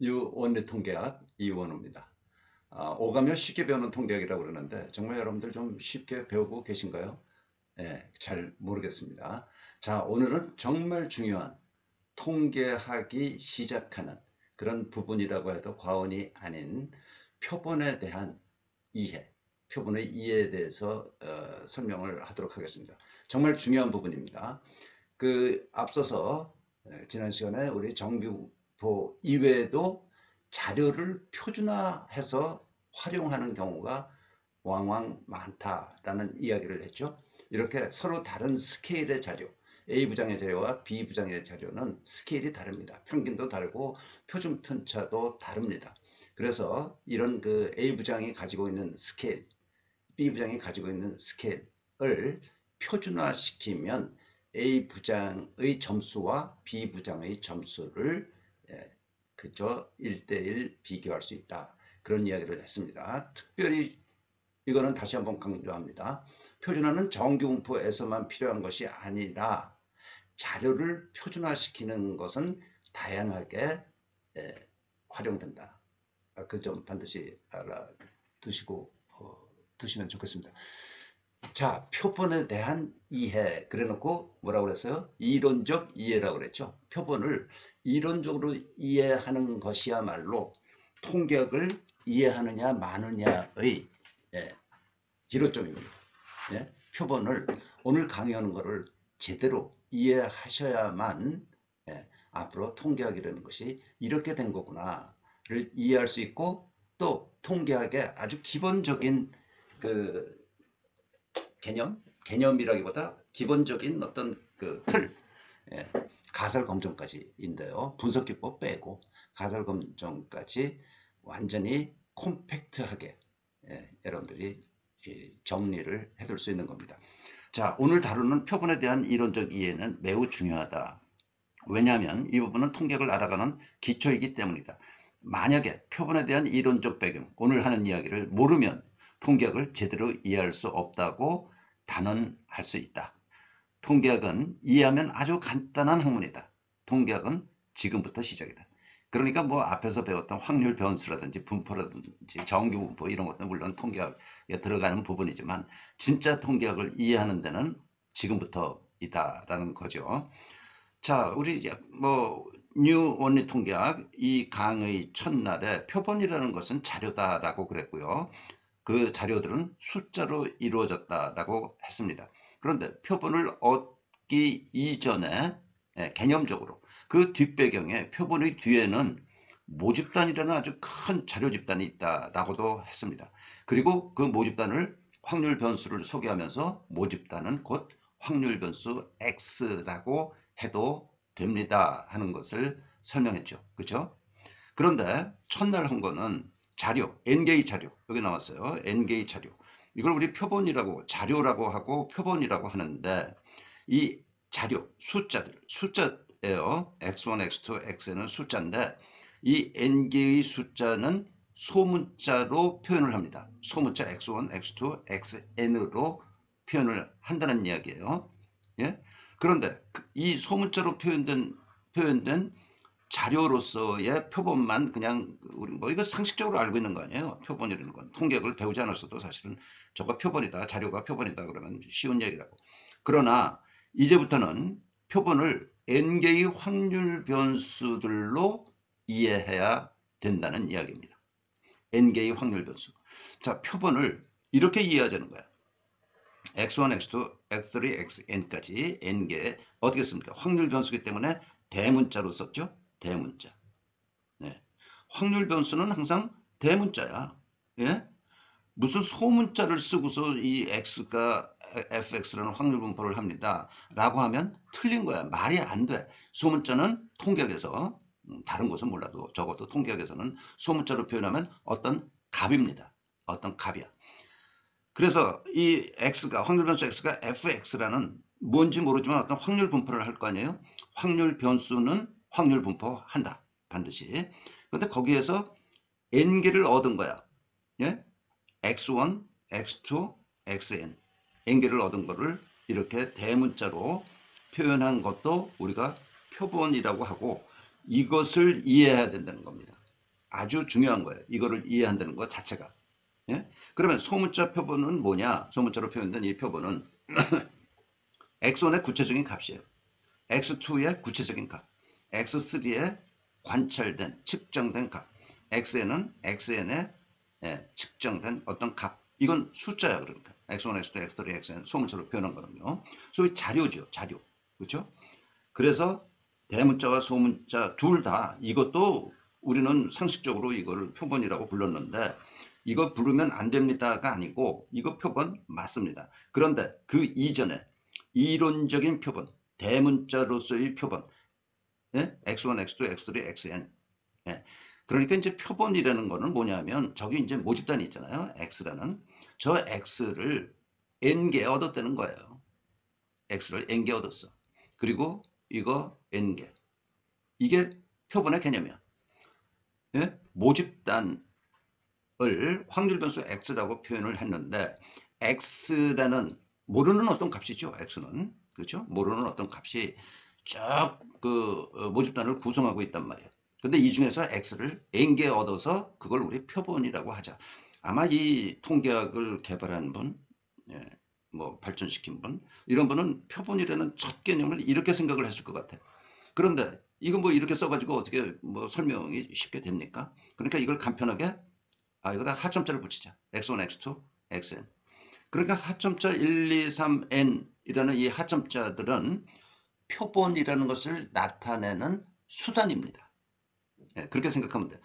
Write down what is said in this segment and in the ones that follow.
유원리 통계학 이원우입니다. 오가며 쉽게 배우는 통계학이라고 그러는데 정말 여러분들 좀 쉽게 배우고 계신가요? 잘 모르겠습니다. 자, 오늘은 정말 중요한 통계학이 시작하는 그런 부분이라고 해도 과언이 아닌 표본에 대한 이해, 표본의 이해에 대해서 설명을 하도록 하겠습니다. 정말 중요한 부분입니다. 앞서서 지난 시간에 우리 정규보 이외에도 자료를 표준화해서 활용하는 경우가 왕왕 많다라는 이야기를 했죠. 이렇게 서로 다른 스케일의 자료, A 부장의 자료와 B 부장의 자료는 스케일이 다릅니다. 평균도 다르고 표준 편차도 다릅니다. 그래서 이런 A 부장이 가지고 있는 스케일, B 부장이 가지고 있는 스케일을 표준화시키면 A 부장의 점수와 B 부장의 점수를 그저 1대1 비교할 수 있다. 그런 이야기를 했습니다. 특별히 이거는 다시 한번 강조합니다. 표준화는 정규분포에서만 필요한 것이 아니라 자료를 표준화시키는 것은 다양하게 활용된다. 그 점 반드시 알아두시고 두시면 좋겠습니다. 자, 표본에 대한 이해 그래놓고 뭐라고 그랬어요? 이론적 이해라고 그랬죠. 표본을 이론적으로 이해하는 것이야말로 통계학을 이해하느냐 마느냐의 기로점입니다. 표본을 오늘 강의하는 것을 제대로 이해하셔야만 앞으로 통계학이라는 것이 이렇게 된 거구나를 이해할 수 있고, 또 통계학의 아주 기본적인 그 개념이라기보다 기본적인 어떤 그 틀, 가설 검정까지인데요. 분석 기법 빼고 가설 검정까지 완전히 콤팩트하게 여러분들이 정리를 해둘 수 있는 겁니다. 자, 오늘 다루는 표본에 대한 이론적 이해는 매우 중요하다. 왜냐하면 이 부분은 통계학을 알아가는 기초이기 때문이다. 만약에 표본에 대한 이론적 배경, 오늘 하는 이야기를 모르면 통계학을 제대로 이해할 수 없다고 단언할 수 있다. 통계학은 이해하면 아주 간단한 학문이다. 통계학은 지금부터 시작이다. 그러니까 뭐 앞에서 배웠던 확률 변수라든지 분포라든지 정규분포 이런 것도 물론 통계학에 들어가는 부분이지만 진짜 통계학을 이해하는 데는 지금부터이다라는 거죠. 자, 우리 뉴 원리 통계학 이 강의 첫날에 표본이라는 것은 자료다라고 그랬고요. 그 자료들은 숫자로 이루어졌다라고 했습니다. 그런데 표본을 얻기 이전에 개념적으로 그 뒷배경에 표본의 뒤에는 모집단이라는 아주 큰 자료 집단이 있다라고도 했습니다. 그리고 그 모집단을 확률 변수를 소개하면서 모집단은 곧 확률 변수 X라고 해도 됩니다 하는 것을 설명했죠. 그렇죠? 그런데 첫날 한 거는 자료, NG 자료 여기 나왔어요. NG 자료. 이걸 우리 표본이라고 자료라고 하고 표본이라고 하는데 이 자료, 숫자예요. X1, X2, Xn은 숫자인데 이 N개의 숫자는 소문자로 표현을 합니다. 소문자 X1, X2, Xn으로 표현을 한다는 이야기예요. 예? 그런데 이 소문자로 표현된 자료로서의 표본만 그냥 우리 뭐 이거 상식적으로 알고 있는 거 아니에요. 표본이라는 건 통계학을 배우지 않았어도 사실은 저거 표본이다, 자료가 표본이다 그러면 쉬운 얘기라고. 그러나 이제부터는 표본을 n개의 확률 변수들로 이해해야 된다는 이야기입니다. n개의 확률 변수. 자, 표본을 이렇게 이해하자는 거야. x1, x2, x3, xn까지 n개 어떻게 씁니까? 확률 변수기 때문에 대문자로 썼죠. 대문자. 네. 확률 변수는 항상 대문자야. 예? 무슨 소문자를 쓰고서 이 x가 fx라는 확률 분포를 합니다. 라고 하면 틀린 거야. 말이 안 돼. 소문자는 통계학에서 다른 곳은 몰라도 적어도 통계학에서는 소문자로 표현하면 어떤 값입니다. 어떤 값이야. 그래서 이 x가 확률 변수 x가 fx라는 뭔지 모르지만 어떤 확률 분포를 할 거 아니에요. 확률 변수는 확률 분포한다. 반드시. 그런데 거기에서 n개를 얻은 거야. 예? x1, x2, xn n개를 얻은 거를 이렇게 대문자로 표현한 것도 우리가 표본이라고 하고 이것을 이해해야 된다는 겁니다. 아주 중요한 거예요. 이거를 이해한다는 것 자체가. 예? 그러면 소문자 표본은 뭐냐? 소문자로 표현된 이 표본은 x1의 구체적인 값이에요. x2의 구체적인 값, x3의 관찰된 측정된 값, xn의 측정된 어떤 값. 이건 숫자야. 그러니까 x1, x2, x3, xn 소문자로 표현한 거는요. 소위 자료죠. 자료. 그렇죠? 그래서 대문자와 소문자 둘 다 이것도 우리는 상식적으로 이걸 표본이라고 불렀는데 이거 부르면 안 됩니다가 아니고 이거 표본 맞습니다. 그런데 그 이전에 이론적인 표본, 대문자로서의 표본, 예? x1, x2, x3, xn. 예. 그러니까 이제 표본이라는 거는 뭐냐면 저기 이제 모집단이 있잖아요. x라는 저 x를 n개 얻었다는 거예요. x를 n개 얻었어. 그리고 이거 n개. 이게 표본의 개념이야. 예? 모집단을 확률 변수 x라고 표현을 했는데 x라는 모르는 어떤 값이죠. x는. 그렇죠? 모르는 어떤 값이 쭉 그 모집단을 구성하고 있단 말이야. 근데 이 중에서 x를 n개 얻어서 그걸 우리 표본이라고 하자. 아마 이 통계학을 개발한 분, 예, 뭐 발전시킨 분, 이런 분은 표본이라는 첫 개념을 이렇게 생각을 했을 것 같아. 그런데 이거 뭐 이렇게 써가지고 어떻게 뭐 설명이 쉽게 됩니까? 그러니까 이걸 간편하게 이거다 하점자를 붙이자. x1, x2, xn. 그러니까 하점자 1, 2, 3, n이라는 이 하점자들은 표본이라는 것을 나타내는 수단입니다. 예, 그렇게 생각하면 돼.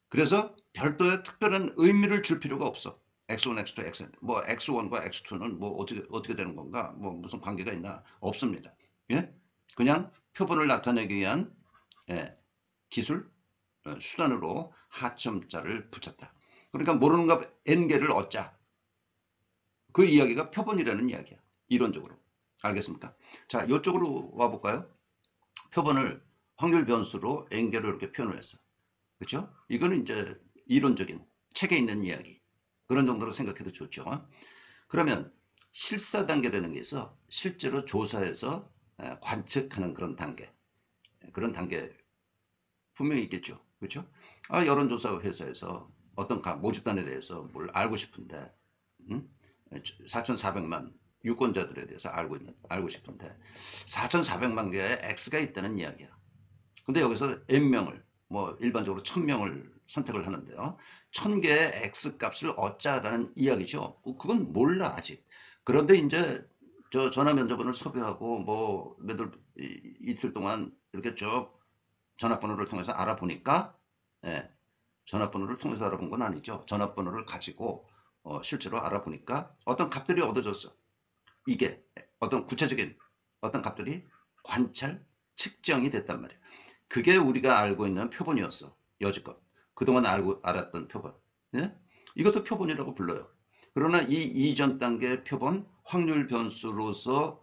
그래서 별도의 특별한 의미를 줄 필요가 없어. x1, x2, xn. 뭐 x1과 x2는 뭐 어떻게 되는 건가? 뭐 무슨 관계가 있나? 없습니다. 예? 그냥 표본을 나타내기 위한 기술 수단으로 하점자를 붙였다. 그러니까 모르는 값 n개를 얻자. 그 이야기가 표본이라는 이야기야. 이론적으로. 알겠습니까? 자, 이쪽으로 와볼까요? 표본을 확률 변수로 n개로 이렇게 표현을 했어. 그렇죠? 이거는 이제 이론적인 책에 있는 이야기. 그런 정도로 생각해도 좋죠. 그러면 실사 단계라는 게 있어. 실제로 조사해서 관측하는 그런 단계. 그런 단계 분명히 있겠죠. 그렇죠? 여론조사 회사에서 어떤 모집단에 대해서 뭘 알고 싶은데 4,400만 유권자들에 대해서 알고 싶은데 4,400만 개의 X가 있다는 이야기야. 근데 여기서 N명을 뭐 일반적으로 1,000명을 선택을 하는데요. 1,000개의 X 값을 얻자라는 이야기죠. 그건 몰라 아직. 그런데 이제 저 전화 면접원을 섭외하고 뭐 이틀 동안 이렇게 쭉 전화번호를 통해서 알아보니까 전화번호를 통해서 알아본 건 아니죠. 전화번호를 가지고 실제로 알아보니까 어떤 값들이 얻어졌어. 이게 어떤 구체적인 어떤 값들이 관찰, 측정이 됐단 말이야. 그게 우리가 알고 있는 표본이었어. 여지껏. 그동안 알았던 표본. 예? 이것도 표본이라고 불러요. 그러나 이 이전 단계 표본, 확률 변수로서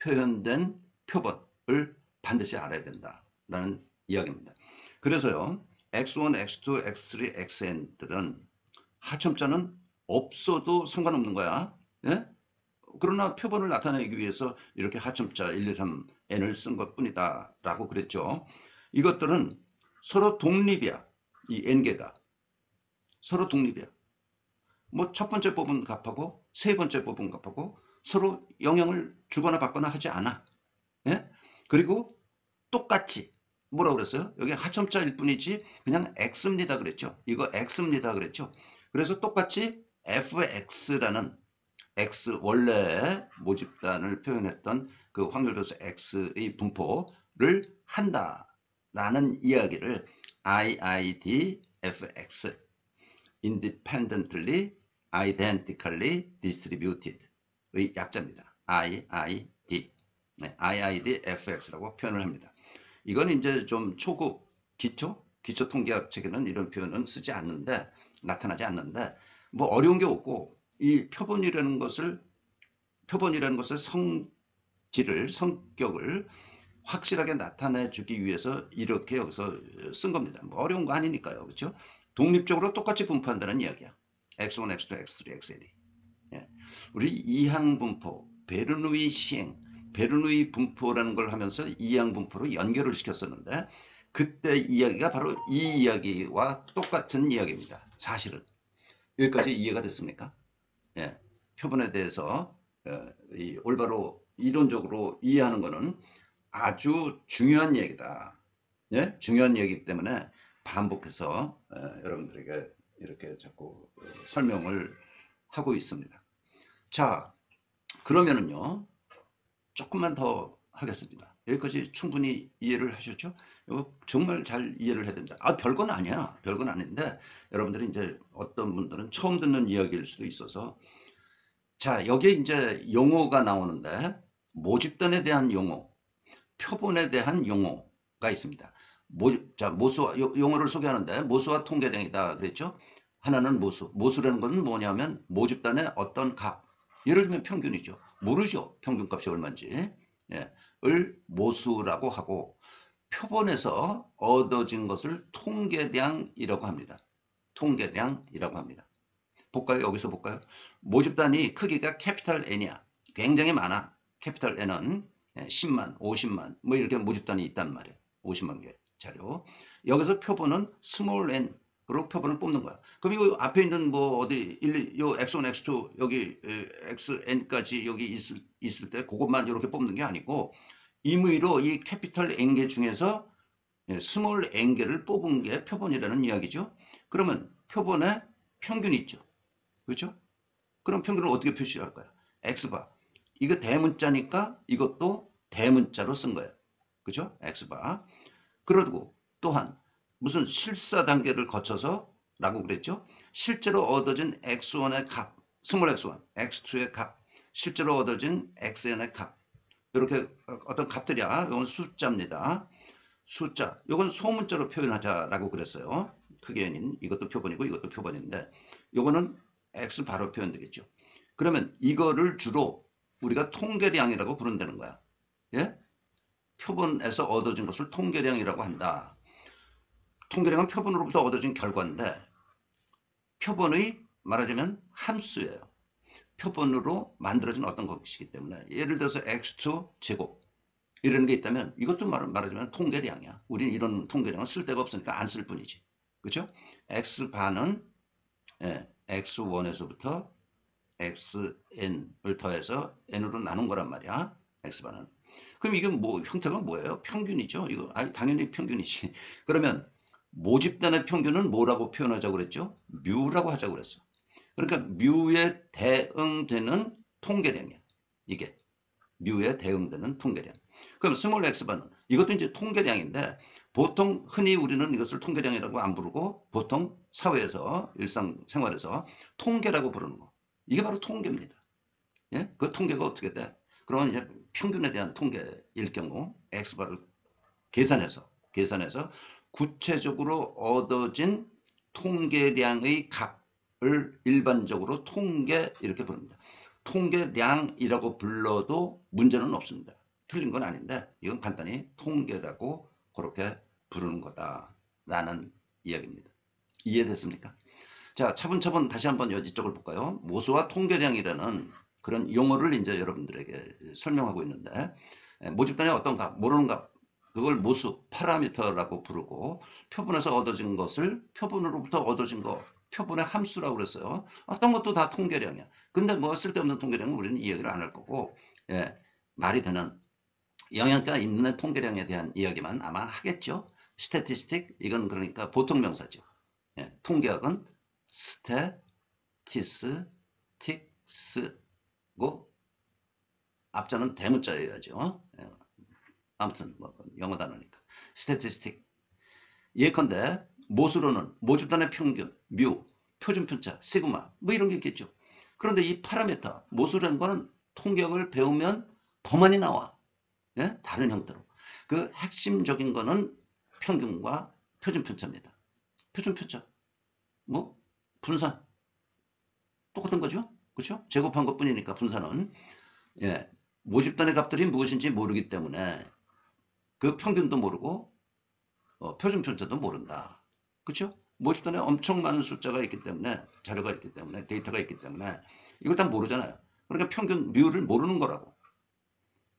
표현된 표본을 반드시 알아야 된다라는 이야기입니다. 그래서요. x1, x2, x3, xn들은 하첨자는 없어도 상관없는 거야. 예? 그러나 표본을 나타내기 위해서 이렇게 하첨자 1, 2, 3n을 쓴 것뿐이다 라고 그랬죠. 이것들은 서로 독립이야. 이 n개가 서로 독립이야. 뭐 첫 번째 뽑은 값하고 세 번째 뽑은 값하고 서로 영향을 주거나 받거나 하지 않아. 예? 그리고 똑같이 뭐라고 그랬어요? 여기 하첨자일 뿐이지 그냥 x입니다 그랬죠. 이거 x입니다 그랬죠. 그래서 똑같이 fx라는 x 원래의 모집단을 표현했던 그 확률변수 x의 분포를 한다라는 이야기를 IIDFX Independently Identically Distributed의 약자입니다. IID IIDFX라고 표현을 합니다. 이건 이제 좀 초급 기초 통계학 책에는 이런 표현은 쓰지 않는데 나타나지 않는데 뭐 어려운 게 없고 이 표본이라는 것을 성격을 확실하게 나타내 주기 위해서 이렇게 여기서 쓴 겁니다. 뭐 어려운 거 아니니까요. 그렇죠? 독립적으로 똑같이 분포한다는 이야기야. x1, x2, x3, xn이. 예. 우리 이항분포, 베르누이 시행, 베르누이 분포라는 걸 하면서 이항분포로 연결을 시켰었는데 그때 이야기가 바로 이 이야기와 똑같은 이야기입니다. 사실은. 여기까지 이해가 됐습니까? 예. 표본에 대해서 이 올바로 이론적으로 이해하는 것은 아주 중요한 얘기다. 예? 중요한 얘기이기 때문에 반복해서 여러분들에게 이렇게 자꾸 설명을 하고 있습니다. 자, 그러면은요, 조금만 더 하겠습니다. 여기까지 충분히 이해를 하셨죠? 이거 정말 잘 이해를 해야 됩니다. 별건 아니야. 별건 아닌데, 여러분들이 이제 어떤 분들은 처음 듣는 이야기일 수도 있어서. 자, 여기에 이제 용어가 나오는데, 모집단에 대한 용어, 표본에 대한 용어가 있습니다. 자, 모수와, 용어를 소개하는데, 모수와 통계량이다. 그랬죠? 하나는 모수. 모수라는 것은 뭐냐면, 모집단의 어떤 값. 예를 들면 평균이죠. 모르죠. 평균값이 얼마인지. 예, 을 모수라고 하고, 표본에서 얻어진 것을 통계량이라고 합니다. 통계량이라고 합니다. 볼까요? 여기서 볼까요? 모집단이 크기가 캐피탈 N이야. 굉장히 많아. 캐피탈 N은 10만, 50만 뭐 이렇게 모집단이 있단 말이에요. 50만 개 자료. 여기서 표본은 스몰 n으로 표본을 뽑는 거야. 그럼 이 앞에 있는 뭐 어디 요 x1, x2 여기 xn까지 여기 있을 때 그것만 이렇게 뽑는 게 아니고 임의로 이 캐피탈 N개 중에서 스몰 n개를 뽑은 게 표본이라는 이야기죠. 그러면 표본에 평균이 있죠. 그렇죠? 그럼 평균을 어떻게 표시할까요? x바. 이거 대문자니까 이것도 대문자로 쓴 거예요. 그죠? x바. 그러고 또한 무슨 실사 단계를 거쳐서 라고 그랬죠? 실제로 얻어진 x1의 값, 스몰 x1, x2의 값, 실제로 얻어진 xn의 값. 이렇게 어떤 값들이야. 이건 숫자입니다. 숫자. 이건 소문자로 표현하자라고 그랬어요. 크게 N인 이것도 표본이고 이것도 표본인데 이거는 X 바로 표현되겠죠. 그러면 이거를 주로 우리가 통계량이라고 부른다는 거야. 예? 표본에서 얻어진 것을 통계량이라고 한다. 통계량은 표본으로부터 얻어진 결과인데 표본의 말하자면 함수예요. 표본으로 만들어진 어떤 것이기 때문에 예를 들어서 x2 제곱 이런 게 있다면 이것도 말하자면 통계량이야. 우리는 이런 통계량은 쓸 데가 없으니까 안 쓸 뿐이지. 그렇죠? x반은 x1에서부터 xn을 더해서 n으로 나눈 거란 말이야. x반은. 그럼 이게 뭐 형태가 뭐예요? 평균이죠. 이거 당연히 평균이지. 그러면 모집단의 평균은 뭐라고 표현하자고 그랬죠? 뮤라고 하자고 그랬어. 그러니까 뮤에 대응되는 통계량이야. 이게 뮤에 대응되는 통계량. 그럼 스몰 x반은 이것도 이제 통계량인데 보통 흔히 우리는 이것을 통계량이라고 안 부르고 보통 사회에서 일상생활에서 통계라고 부르는 거. 이게 바로 통계입니다. 예? 그 통계가 어떻게 돼? 그러면 이제 평균에 대한 통계일 경우 x바를 계산해서 구체적으로 얻어진 통계량의 값을 일반적으로 통계 이렇게 부릅니다. 통계량이라고 불러도 문제는 없습니다. 틀린 건 아닌데 이건 간단히 통계라고 그렇게 부르는 거다라는 이야기입니다. 이해됐습니까? 자, 차분차분 다시 한번 이쪽을 볼까요? 모수와 통계량이라는 그런 용어를 이제 여러분들에게 설명하고 있는데 모집단의 어떤 값, 모르는 값 그걸 모수, 파라미터라고 부르고 표본에서 얻어진 것을 표본으로부터 얻어진 거 표본의 함수라고 그랬어요. 어떤 것도 다 통계량이야. 근데 뭐 쓸데없는 통계량은 우리는 이야기를 안 할 거고 말이 되는 영양가 있는 통계량에 대한 이야기만 아마 하겠죠. 스태티스틱 이건 그러니까 보통 명사죠. 통계학은 스태티스틱스고 앞자는 대문자여야죠. 아무튼 뭐 영어 단어니까 스태티스틱 예컨대 모수로는 모집단의 평균, 뮤, 표준편차, 시그마 뭐 이런 게 있겠죠. 그런데 이 파라미터 모수라는 거는 통계학을 배우면 더 많이 나와. 예? 다른 형태로. 그 핵심적인 거는 평균과 표준편차입니다. 표준편차 뭐 분산 똑같은 거죠. 그렇죠? 제곱한 것뿐이니까 분산은 모집단의 값들이 무엇인지 모르기 때문에 그 평균도 모르고 표준편차도 모른다. 그렇죠? 모집단에 엄청 많은 숫자가 있기 때문에 자료가 있기 때문에 데이터가 있기 때문에 이걸 다 모르잖아요. 그러니까 평균 뮤를 모르는 거라고.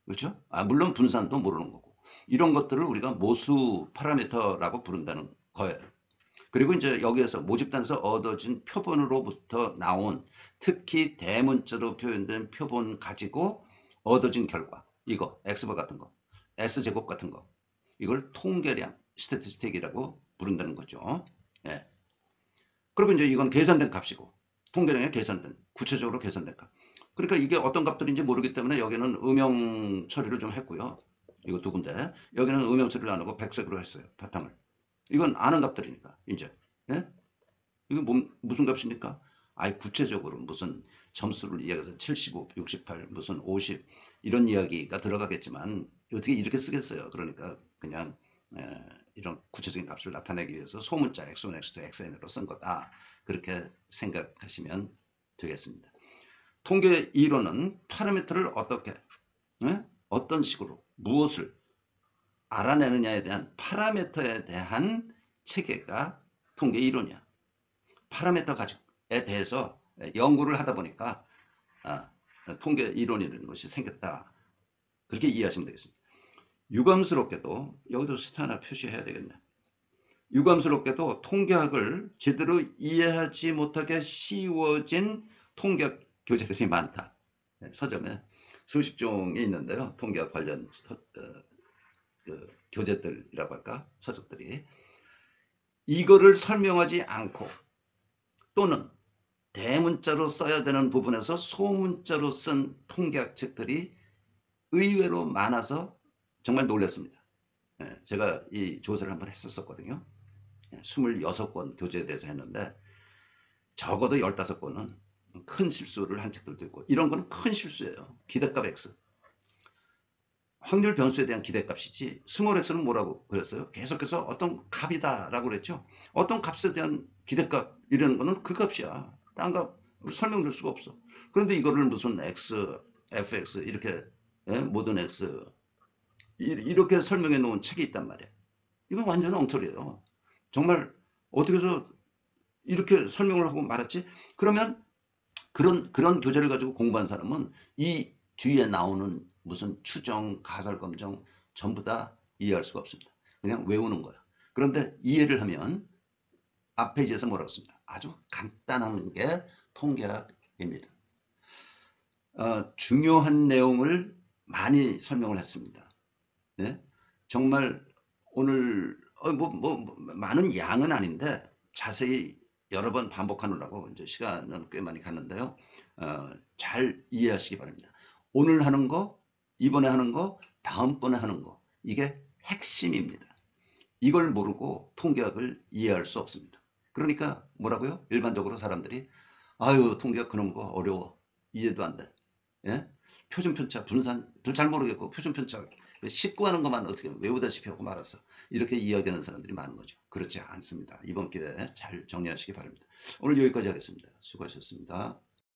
그렇죠? 물론 분산도 모르는 거고. 이런 것들을 우리가 모수 파라미터라고 부른다는 거예요. 그리고 이제 여기에서 모집단에서 얻어진 표본으로부터 나온 특히 대문자로 표현된 표본 가지고 얻어진 결과, 이거 X바 같은 거, S제곱 같은 거, 이걸 통계량, 스태티스틱이라고 부른다는 거죠. 예. 그리고 이제 이건 계산된 값이고, 통계량에 계산된, 구체적으로 계산된 값. 그러니까 이게 어떤 값들인지 모르기 때문에 여기는 음영 처리를 좀 했고요. 이거 두 군데. 여기는 음영 처리를 안 하고 백색으로 했어요. 바탕을. 이건 아는 값들이니까, 이제. 예? 이거 무슨 값입니까? 아예 구체적으로 무슨 점수를 이야기해서 75, 68, 무슨 50 이런 이야기가 들어가겠지만 어떻게 이렇게 쓰겠어요. 그러니까 그냥 이런 구체적인 값을 나타내기 위해서 소문자 x1, x2, xn으로 쓴 거다. 그렇게 생각하시면 되겠습니다. 통계 이론은 파라미터를 어떻게 어떤 식으로 무엇을 알아내느냐에 대한 파라미터에 대한 체계가 통계 이론이야. 파라미터 가지고에 대해서 연구를 하다 보니까 통계 이론이라는 것이 생겼다. 그렇게 이해하시면 되겠습니다. 유감스럽게도 여기도 스타 하나 표시해야 되겠네. 유감스럽게도 통계학을 제대로 이해하지 못하게 씌워진 통계학 교재들이 많다. 서점에 수십 종이 있는데요. 통계학 관련 그 교재들이라고 할까? 서적들이. 이거를 설명하지 않고 또는 대문자로 써야 되는 부분에서 소문자로 쓴 통계학 책들이 의외로 많아서 정말 놀랐습니다. 제가 이 조사를 한번 했었거든요. 26권 교재에 대해서 했는데 적어도 15권은 큰 실수를 한 책들도 있고 이런 거는 큰 실수예요. 기대값 X. 확률 변수에 대한 기대값이지 스몰 x는 뭐라고 그랬어요? 계속해서 어떤 값이다 라고 그랬죠. 어떤 값에 대한 기대값 이라는 거는 그 값이야. 딴 값 설명될 수가 없어. 그런데 이거를 무슨 x, fx 이렇게 모든 x 이렇게 설명해 놓은 책이 있단 말이야. 이건 완전 엉터리예요. 정말 어떻게 해서 이렇게 설명을 하고 말았지? 그러면 그런 교재를 가지고 공부한 사람은 이 뒤에 나오는 무슨 추정, 가설검정 전부 다 이해할 수가 없습니다. 그냥 외우는 거야. 그런데 이해를 하면 앞 페이지에서 뭐라고 씁니다. 아주 간단한 게 통계학입니다. 중요한 내용을 많이 설명을 했습니다. 네? 정말 오늘 많은 양은 아닌데 자세히 여러 번 반복하느라고 이제 시간은 꽤 많이 갔는데요. 잘 이해하시기 바랍니다. 오늘 하는 거, 이번에 하는 거, 다음번에 하는 거 이게 핵심입니다. 이걸 모르고 통계학을 이해할 수 없습니다. 그러니까 뭐라고요? 일반적으로 사람들이 아유 통계학 그런 거 어려워. 이해도 안 돼. 예? 표준편차, 분산 잘 모르겠고 표준편차 식구하는 것만 어떻게 외우다시피 하고 말았어. 이렇게 이야기하는 사람들이 많은 거죠. 그렇지 않습니다. 이번 기회에 잘 정리하시기 바랍니다. 오늘 여기까지 하겠습니다. 수고하셨습니다.